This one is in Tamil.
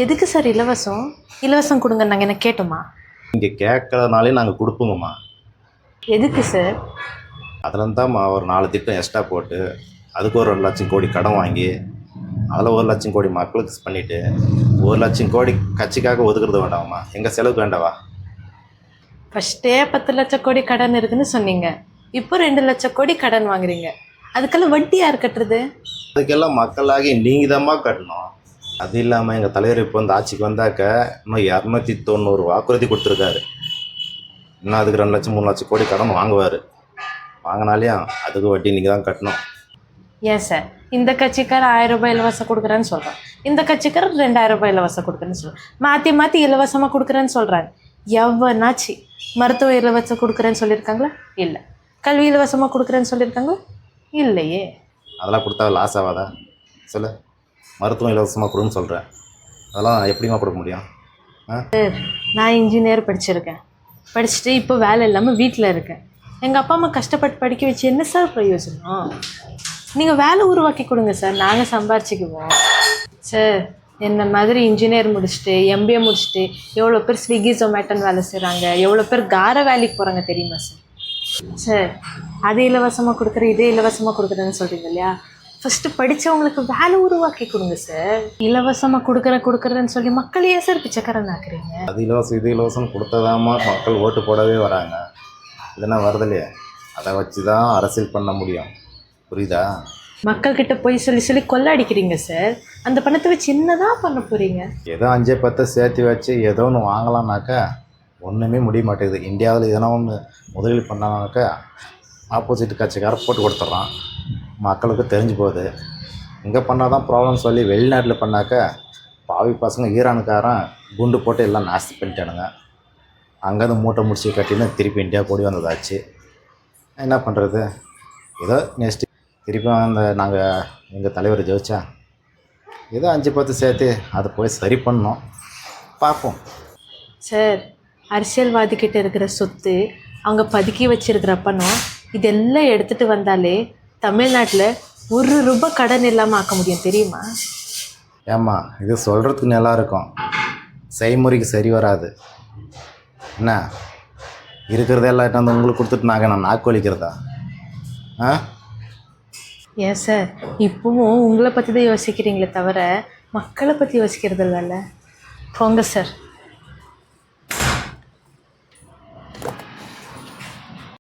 எதுக்கு சார் இலவசம்? இலவசம் கொடுங்க நாங்கள் என்ன கேட்டோமா? நீங்கள் கேட்கறதுனாலே நாங்கள் கொடுப்போங்கம்மா. எதுக்கு சார்? அதுலேருந்து தான்மா ஒரு 4 திட்டம் எக்ஸ்ட்ரா போட்டு அதுக்கு ஒரு 2,00,000 கோடி கடன் வாங்கி அதில் 1,00,000 கோடி மக்களுக்கு பண்ணிவிட்டு 1,00,000 கோடி கட்சிக்காக ஒதுக்குறது வேண்டாமா? எங்கள் செலவுக்கு வேண்டாவா? ஃபஸ்ட்டே 10 லட்சம் கோடி கடன் இருக்குன்னு சொன்னீங்க. இப்போ 2 லட்சம் கோடி கடன் வாங்குறீங்க. அதுக்கெல்லாம் வட்டி யார் கட்டுறது? அதுக்கெல்லாம் மக்களாகி நீங்கள் தான்மா கட்டணும். அது இல்லாமல் எங்கள் தலைவர் இப்போ வந்து ஆட்சிக்கு வந்தாக்க இன்னும் 290 வாக்குறுதி கொடுத்துருக்காரு. இன்னும் அதுக்கு 2 லட்சம் 3 லட்சம் கோடி கடன் வாங்குவார். வாங்கினாலையும் அதுக்கு வட்டி நீங்கள் தான் கட்டணும். ஏன் சார், இந்த கட்சிக்கார 1000 ரூபாய் இலவசம் கொடுக்குறேன்னு சொல்கிறான், இந்த கட்சிக்கார 2000 ரூபாய் இலவசம் கொடுக்குறேன்னு சொல்கிறான், மாற்றி மாற்றி இலவசமாக கொடுக்குறேன்னு சொல்கிறாங்க. எவ்வளோனாச்சு மருத்துவ இலவசம் கொடுக்குறேன்னு சொல்லியிருக்காங்களா? இல்லை. கல்வி இலவசமாக கொடுக்குறேன்னு சொல்லியிருக்காங்களா? இல்லையே. அதெல்லாம் கொடுத்தா லாஸ் ஆகாதா? சொல்லு. மருத்துவம் இலவசமாக கொடுன்னு சொல்கிறேன், அதெல்லாம் எப்படிமா கொடுக்க முடியும்? நான் இன்ஜினியர் படிச்சிருக்கேன். படிச்சுட்டு இப்போ வேலை இல்லாமல் வீட்டில் இருக்கேன். எங்கள் அப்பா அம்மா கஷ்டப்பட்டு படிக்க வச்சு என்ன சார் பிரயோஜனம்? நீங்கள் வேலை உருவாக்கி கொடுங்க சார், நாங்கள் சம்பாரிச்சிக்குவோம். சார், என்ன மாதிரி இன்ஜினியர் முடிச்சுட்டு எம்பிஏ முடிச்சுட்டு எவ்வளோ பேர் ஸ்விக்கி ஜொமேட்டோன்னு வேலை செய்கிறாங்க, எவ்வளோ பேர் கார வேலைக்கு போகிறாங்க தெரியுமா சார்? சார், அது இலவசமாக கொடுக்குறேன் இதே இலவசமாக கொடுக்குறேன்னு சொல்கிறீங்க இல்லையா? ஃபஸ்ட்டு படித்தவங்களுக்கு வேலை உருவாக்கி கொடுங்க சார். இலவசமாக கொடுக்குறேன்னு சொல்லி மக்களையே சார் பிச்சைக்காரன் ஆக்குறீங்க. அது இலவசம் இது இலவசம் கொடுத்ததாமா மக்கள் ஓட்டு போடவே வராங்க. இதெல்லாம் வருதில்லையே, அதை வச்சு தான் அரசியல் பண்ண முடியும். புரியுதா? மக்கள்கிட்ட போய் சொல்லி கொள்ளாடிக்கிறீங்க சார். அந்த பணத்தை வச்சு என்னதான் பண்ண போகிறீங்க? ஏதோ 5-10 சேர்த்து வச்சு ஏதோ ஒன்று வாங்கலாம்னாக்கா ஒன்றுமே முடிய மாட்டேங்குது. இந்தியாவில் எதனா ஒன்று முதலீடு பண்ணாங்கனாக்கா ஆப்போசிட் கட்சிக்கார போட்டு கொடுத்துட்றான். மக்களுக்கு தெரிஞ்சு போகுது. இங்கே பண்ணால் தான் ப்ராப்ளம் சொல்லி வெளிநாட்டில் பண்ணாக்கா பாவி பசங்க ஈரானுக்காரன் குண்டு போட்டு எல்லாம் நாஸ்தி பண்ணிட்டானுங்க. அங்கேருந்து மூட்டை முடிச்சு கட்டின்னு திருப்பி இந்தியா கூடி வந்ததாச்சு. என்ன பண்ணுறது? ஏதோ நெக்ஸ்ட்டு திருப்பி நாங்கள் எங்கள் தலைவர் ஜெயிச்சா ஏதோ 5-10 சேர்த்து அதை போய் சரி பண்ணோம், பார்ப்போம். சார், அரசியல்வாதிக்கிட்ட இருக்கிற சொத்து, அவங்க பதுக்கி வச்சிருக்கிற பணம், இதெல்லாம் எடுத்துகிட்டு வந்தாலே தமிழ்நாட்டில் 1 ரூபாய் கடன் இல்லாமல் ஆக்க முடியும் தெரியுமா? ஏம்மா, இது சொல்கிறதுக்கு நல்லா இருக்கும், செய்முறைக்கு சரி வராது. என்ன இருக்கிறதெல்லாம் வந்து உங்களுக்கு கொடுத்துட்டு நான் நாக்கு வலிக்கிறதா? ஏன் சார், இப்போவும் உங்களை பற்றி தான் யோசிக்கிறீங்களே தவிர மக்களை பற்றி யோசிக்கிறது இல்லைல்ல? போங்க சார்.